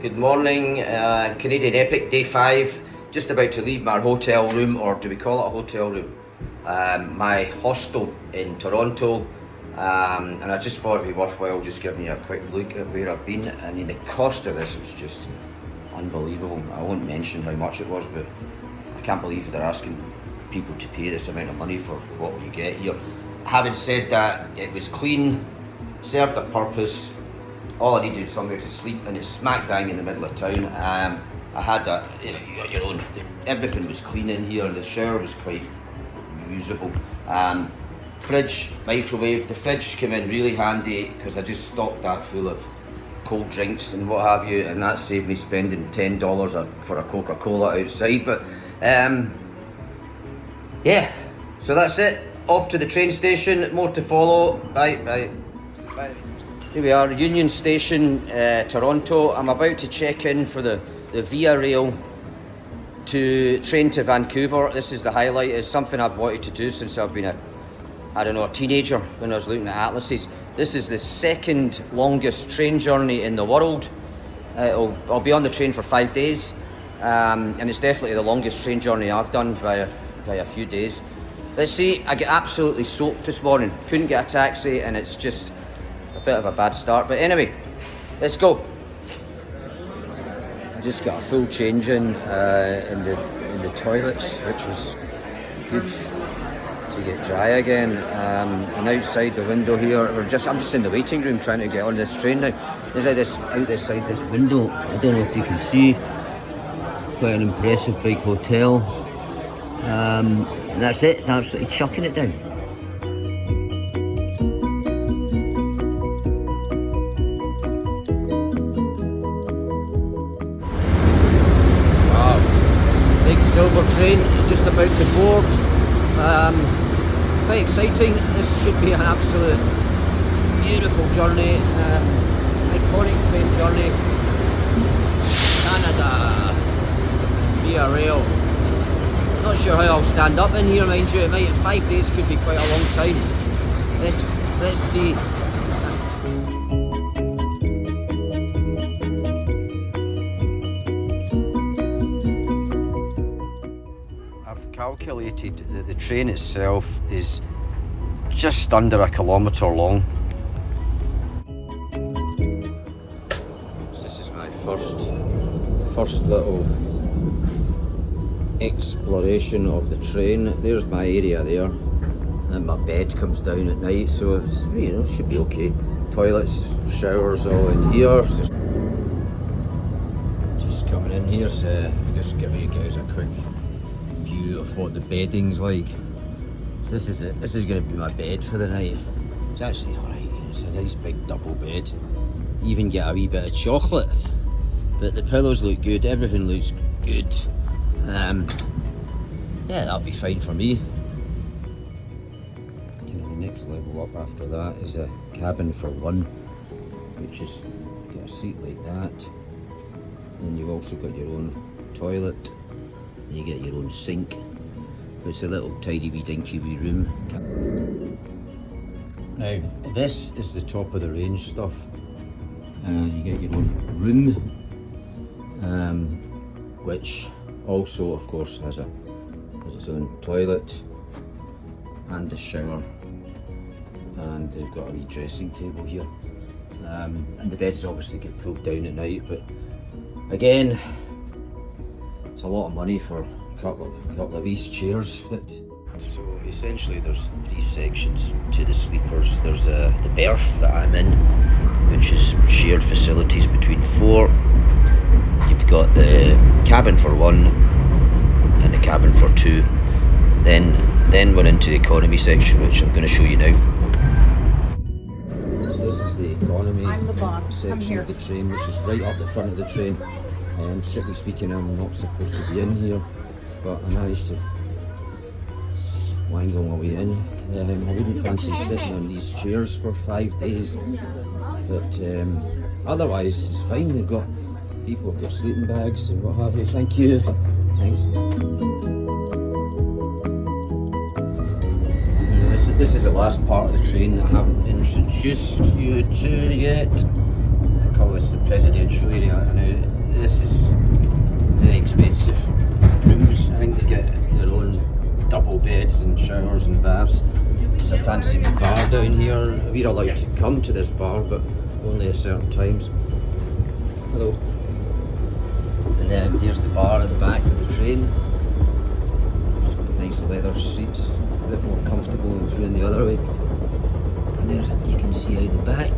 Good morning, Canadian Epic, day 5. Just about to leave my hotel room, or do we call it a hotel room? My hostel in Toronto, and I just thought it'd be worthwhile just giving you a quick look at where I've been. I mean, the cost of this was just unbelievable. I won't mention how much it was, but I can't believe they're asking people to pay this amount of money for what you get here. Having said that, it was clean, served a purpose. All I needed was somewhere to sleep, and it's smack bang in the middle of town. I had your own, everything was clean in here. The shower was quite usable. Fridge, microwave. The fridge came in really handy because I just stocked that full of cold drinks and what have you, and that saved me spending $10 for a Coca-Cola outside. But yeah, so that's it. Off to the train station, more to follow. Bye, bye, bye. Here we are, Union Station, Toronto. I'm about to check in for the Via Rail train to Vancouver. This is the highlight. It's something I've wanted to do since I've been a teenager when I was looking at atlases. This is the second longest train journey in the world. I'll be on the train for 5 days, and it's definitely the longest train journey I've done by a few days. Let's see, I get absolutely soaked this morning. Couldn't get a taxi, and it's just a bit of a bad start. But anyway, let's go. I just got a full change in the toilets, which was good to get dry again. And outside the window here, I'm just in the waiting room trying to get on this train now. There's out this side this window. I don't know if you can see. Quite an impressive big hotel. And that's it. It's absolutely chucking it down. Silver train just about to board. Quite exciting. This should be an absolute beautiful journey, iconic train journey. Canada, Via Rail. Not sure how I'll stand up in here, mind you. 5 days could be quite a long time. Let's see. Calculated that the train itself is just under a kilometre long. This is my first little exploration of the train. There's my area there, and my bed comes down at night, so it's, should be okay. Toilets, showers, all in here. Just coming in here, so just giving you guys a quick view of what the bedding's like. This is it. This is going to be my bed for the night. It's actually alright. It's a nice big double bed. You even get a wee bit of chocolate. But the pillows look good. Everything looks good. Yeah, that'll be fine for me. Kind of the next level up after that is a cabin for one, which is got a seat like that. And you've also got your own toilet. You get your own sink. It's a little tiny wee dinky wee room. Now this is the top of the range stuff. You get your own room, which also of course has its own toilet and a shower, and they've got a wee dressing table here. And the beds obviously get pulled down at night, but again, it's a lot of money for a couple of these chairs fit. So essentially there's 3 sections to the sleepers. There's the berth that I'm in, which is shared facilities between 4. You've got the cabin for 1 and the cabin for 2. Then we're into the economy section, which I'm going to show you now. So this is the economy section of the train, which is right up the front of the train. Strictly speaking, I'm not supposed to be in here, but I managed to wangle my way in. I wouldn't fancy sitting on these chairs for 5 days, but otherwise it's fine. They've got people with their sleeping bags and what have you. Thank you. Thanks. This is the last part of the train that I haven't introduced you to yet. I call this the presidential area, and this is very expensive rooms. I think they get their own double beds and showers and baths. There's a fancy wee bar down here. We're allowed to come to this bar, but only at certain times. Hello. And then here's the bar at the back of the train. Nice leather seats, a bit more comfortable than through the other way. And there's, you can see out the back.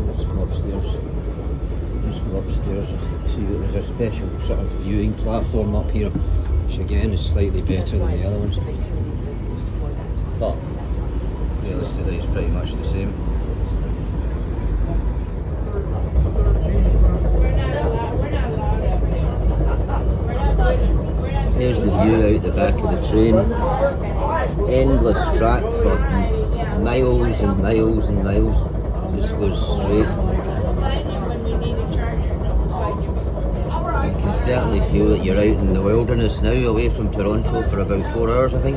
Let's go upstairs. Let's go upstairs and see that there's a special sort of viewing platform up here, which again is slightly better than the other ones. But realistically it's pretty much the same. There's the view out the back of the train. Endless track for miles and miles and miles. Just goes straight. You can certainly feel that you're out in the wilderness now, away from Toronto for about 4 hours, I think.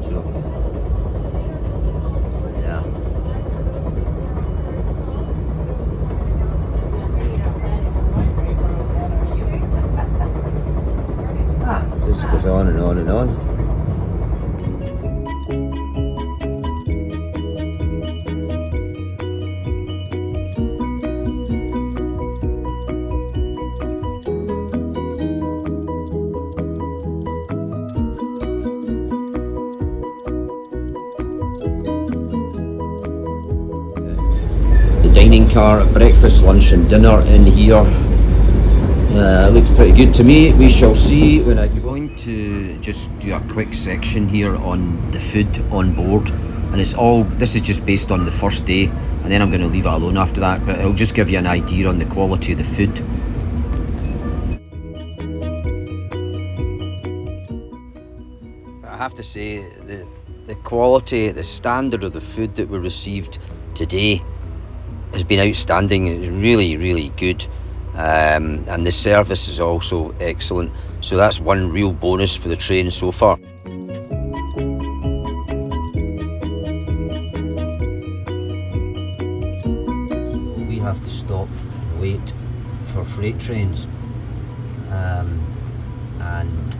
So, yeah. This goes on and on and on. The dining car, breakfast, lunch and dinner in here. Looks pretty good to me. We shall see when I'm going to just do a quick section here on the food on board, and this is just based on the first day, and then I'm going to leave it alone after that, but it'll just give you an idea on the quality of the food. I have to say the quality, the standard of the food that we received today has been outstanding. It's really, really good. And the service is also excellent, so that's one real bonus for the train so far. We have to stop and wait for freight trains, and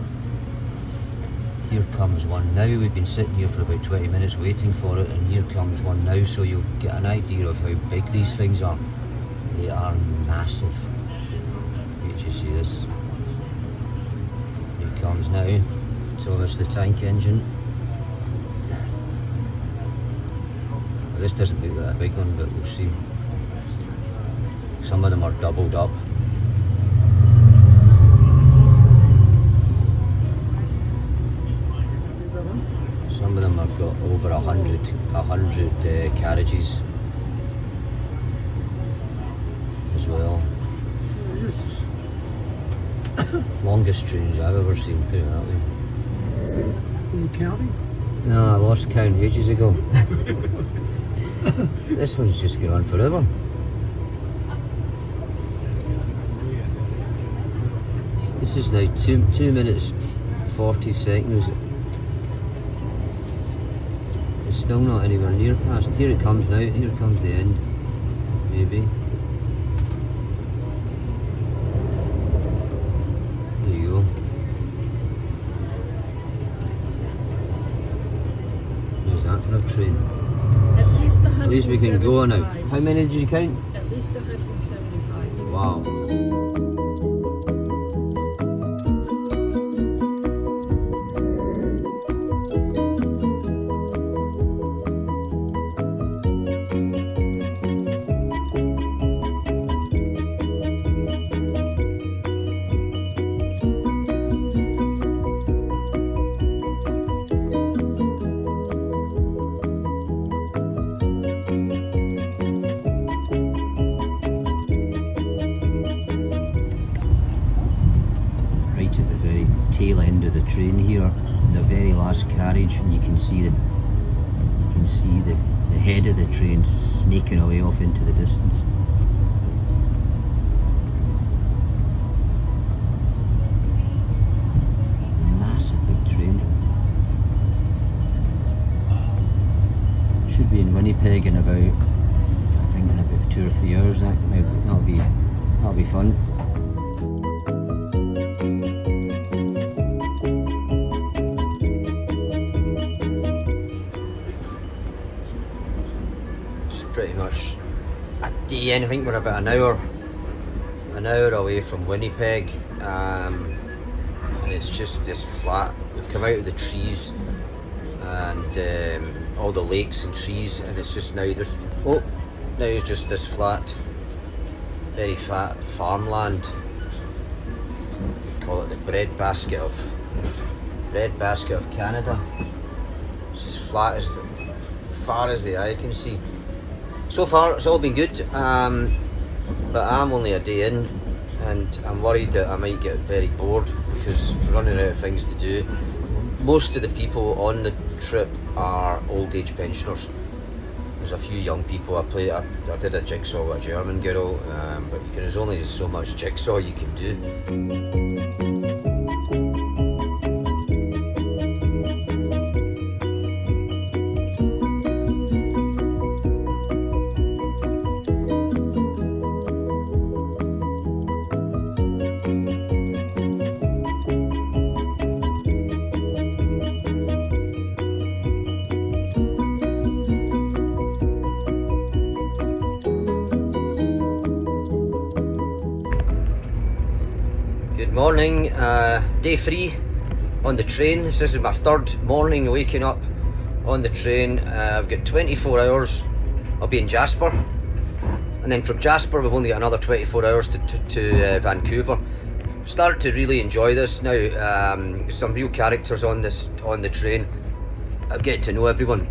here comes one now. We've been sitting here for about 20 minutes waiting for it, and here comes one now, so you'll get an idea of how big these things are. They are massive. You see this? Here it comes now. So it's the tank engine. This doesn't look like a big one, but we'll see. Some of them are doubled up. Some of them have got over 100 carriages as well. Longest trains I've ever seen, put it that way. Are you counting? No, I lost count ages ago. This one's just going on forever. This is now 2 minutes 40 seconds. It's still not anywhere near past. Here it comes now, here comes the end, maybe. For a train. At least we can go now. How many did you count? At least 175. Wow. Tail end of the train here, the very last carriage, and you can see the head of the train snaking away off into the distance. Massive big train. Should be in Winnipeg in about, I think in about 2 or 3 hours. That'll be fun. It's pretty much a day in. I think we're about an hour away from Winnipeg, and it's just this flat. We've come out of the trees and all the lakes and trees, and it's just now just this flat, very flat farmland. We call it the breadbasket of Canada. It's as flat as far as the eye can see. So far it's all been good, but I'm only a day in and I'm worried that I might get very bored because we're running out of things to do. Most of the people on the trip are old age pensioners. There's a few young people. I did a jigsaw with a German girl, but there's only so much jigsaw you can do. Good morning, day 3 on the train. This is my 3rd morning waking up on the train. I've got 24 hours. I'll be in Jasper, and then from Jasper we've only got another 24 hours to Vancouver. Started to really enjoy this now. Some real characters on the train. I'm getting to know everyone,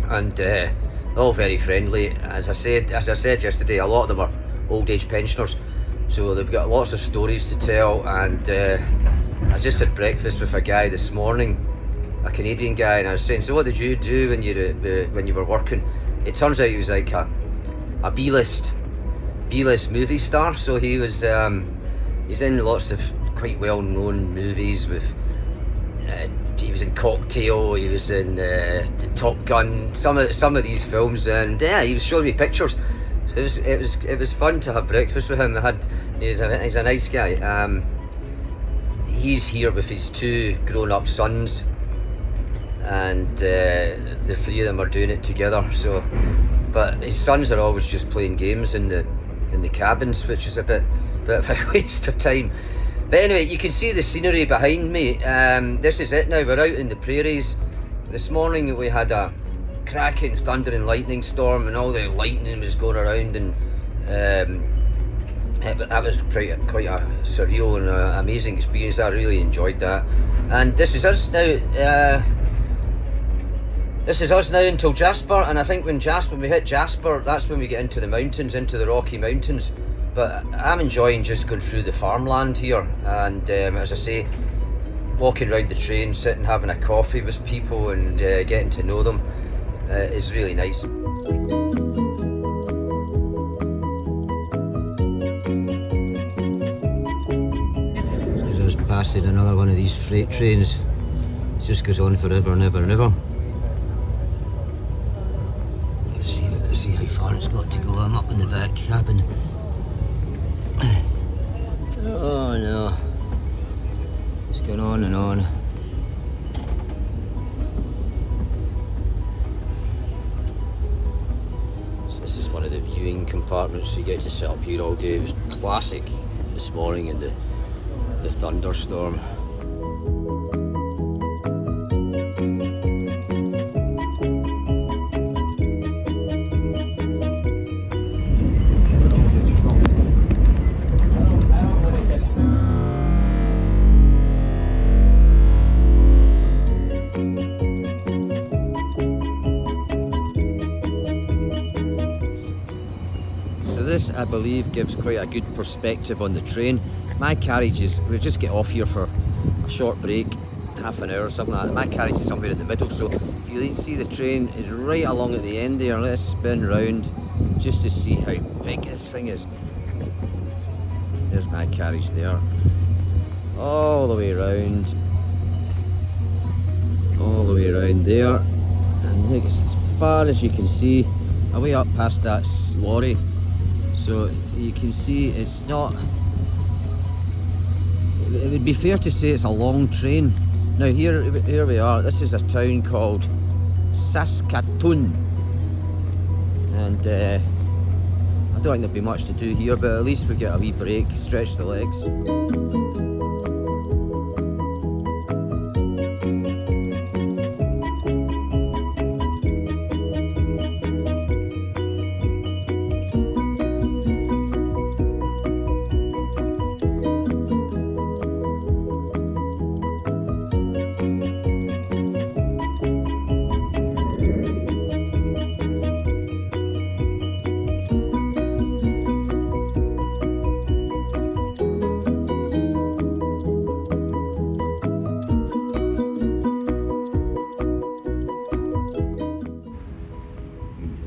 and they're all very friendly. As I said yesterday, a lot of them are old age pensioners. So they've got lots of stories to tell, and I just had breakfast with a guy this morning, a Canadian guy, and I was saying, so what did you do when you were working? It turns out he was like a B-list movie star. So he was he's in lots of quite well-known movies. With he was in Cocktail, he was in Top Gun, some of these films, and yeah, he was showing me pictures. It was fun to have breakfast with him. He's a nice guy. He's here with his 2 grown-up sons, and the 3 of them are doing it together. So, but his sons are always just playing games in the cabins, which is a bit of a waste of time. But anyway, you can see the scenery behind me. This is it now. We're out in the prairies. This morning we had a cracking thunder and lightning storm, and all the lightning was going around, and that was quite a surreal and amazing experience. I really enjoyed that. And this is us now. This is us now until Jasper, and I think when we hit Jasper, that's when we get into the mountains, into the Rocky Mountains. But I'm enjoying just going through the farmland here, and as I say, walking around the train, sitting having a coffee with people and getting to know them. Is really nice. As I was passing another one of these freight trains, it just goes on forever and ever and ever. Let's see how far it's got to go. I'm up in the back cabin. Oh no, it's going on and on. This is one of the viewing compartments, so you get to sit up here all day. It was classic this morning in the thunderstorm. This, I believe, gives quite a good perspective on the train. My carriage is, we just get off here for a short break, half an hour or something like that. My carriage is somewhere in the middle, so you see the train is right along at the end there. Let's spin round just to see how big this thing is. There's my carriage there. All the way around. All the way around there. And I think it's as far as you can see, away up past that lorry. So you can see it's not, it would be fair to say it's a long train. Now here we are, this is a town called Saskatoon, and I don't think there'll be much to do here, but at least we get a wee break, stretch the legs.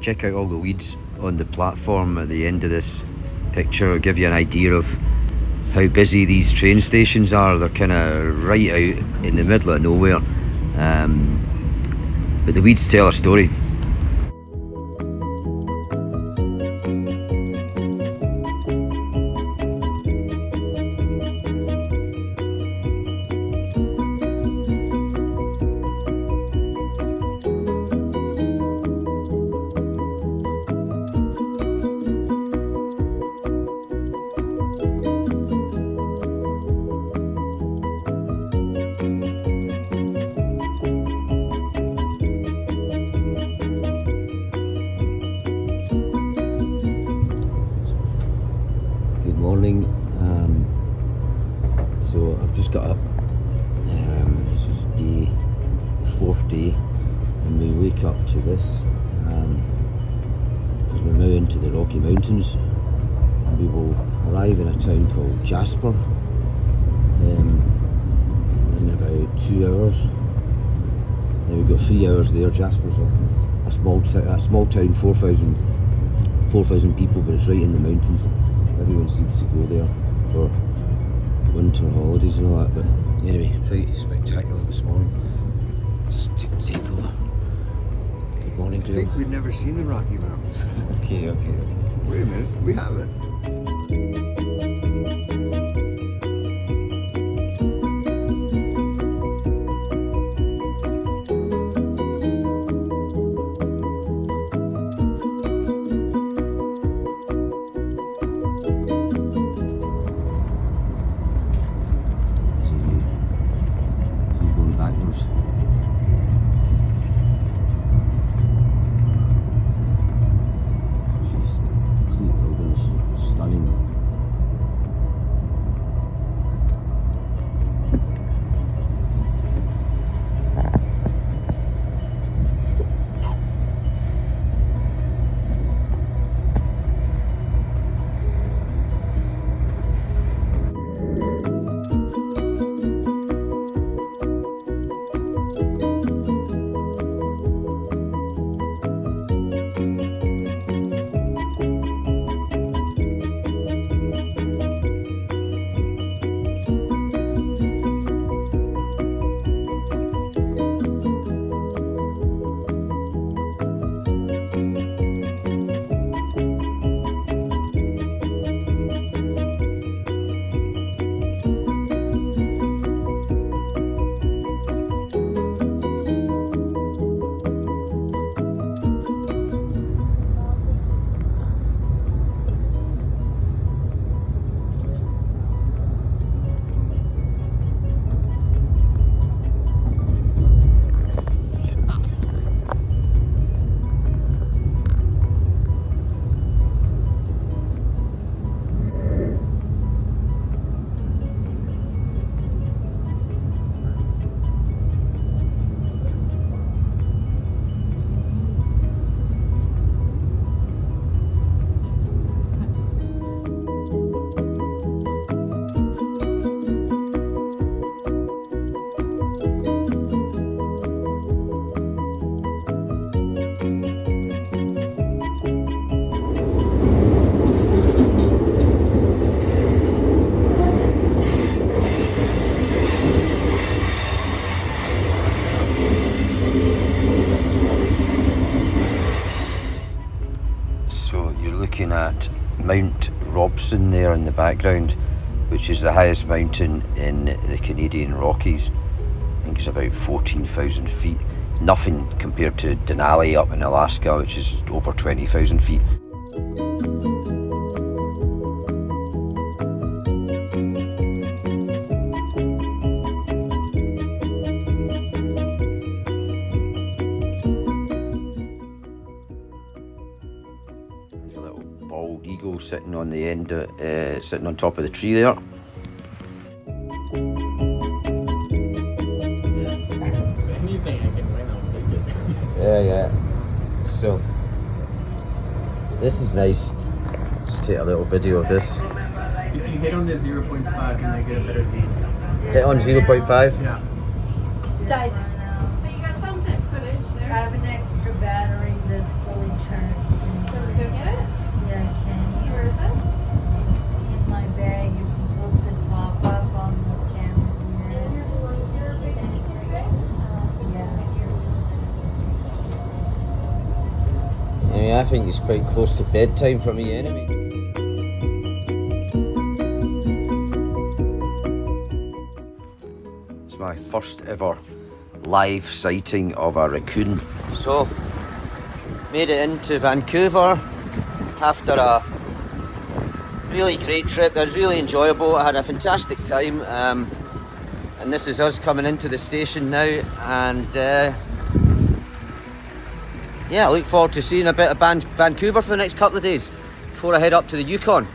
Check out all the weeds on the platform at the end of this picture. It'll give you an idea of how busy these train stations are. They're kind of right out in the middle of nowhere, but the weeds tell a story. Morning. So I've just got up. This is fourth day, and we wake up to this because we're now into the Rocky Mountains, and we will arrive in a town called Jasper in about 2 hours. Then we've got 3 hours there. Jasper's a small town, 4,000 people, but it's right in the mountains. Everyone seems to go there for winter holidays and all that, but anyway, quite spectacular this morning. Let's take over. Good morning, Dale. I think we've never seen the Rocky Mountains. Okay. Wait a minute, we have it. Stunning. So you're looking at Mount Robson there in the background, which is the highest mountain in the Canadian Rockies. I think it's about 14,000 feet. Nothing compared to Denali up in Alaska, which is over 20,000 feet. There's a little bald eagle sitting on the end, sitting on top of the tree there. Yeah. So, this is nice. Just take a little video of this. If you hit on the 0.5, you might get a better view. Hit on 0.5? Yeah. Died. But you got some footage there. I have an extra battery that's fully charged. So we go get it? Yeah, I can. Where is it? It's in my bag. You're supposed to pop up on the camera here. Your big bag? Yeah. I mean, I think it's quite close to bedtime for me anyway. It's my first ever live sighting of a raccoon. So, made it into Vancouver after a really great trip. It was really enjoyable. I had a fantastic time. And this is us coming into the station now, and yeah, I look forward to seeing a bit of Vancouver for the next couple of days before I head up to the Yukon.